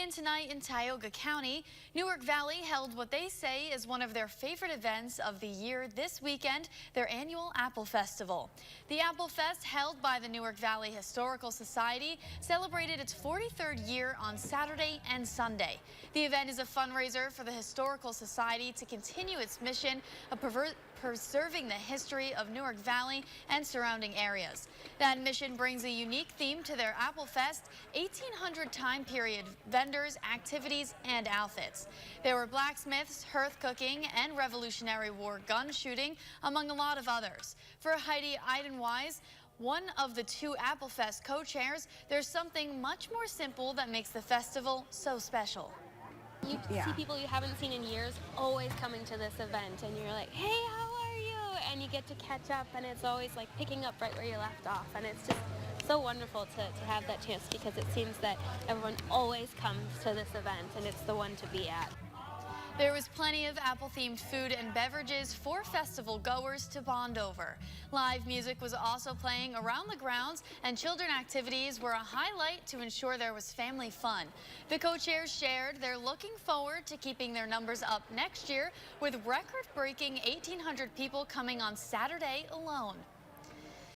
And tonight in Tioga County, Newark Valley held what they say is one of their favorite events of the year this weekend, their annual Apple Festival. The Apple Fest, held by the Newark Valley Historical Society, celebrated its 43rd year on Saturday and Sunday. The event is a fundraiser for the Historical Society to continue its mission of preserving the history of Newark Valley and surrounding areas. That mission brings a unique theme to their Apple Fest, 1800 time period vendors, activities, and outfits. There were blacksmiths, hearth cooking, and Revolutionary War gun shooting, among a lot of others. For Heidi Eidenwise, one of the two Apple Fest co-chairs, there's something much more simple that makes the festival so special. You see people you haven't seen in years always coming to this event, and you're like, hey, how are you? And you get to catch up, and it's always like picking up right where you left off, and it's just so wonderful to have that chance, because it seems that everyone always comes to this event, and it's the one to be at. There was plenty of Apple-themed food and beverages for festival goers to bond over. Live music was also playing around the grounds, and children activities were a highlight to ensure there was family fun. The co-chairs shared they're looking forward to keeping their numbers up next year, with record-breaking 1,800 people coming on Saturday alone.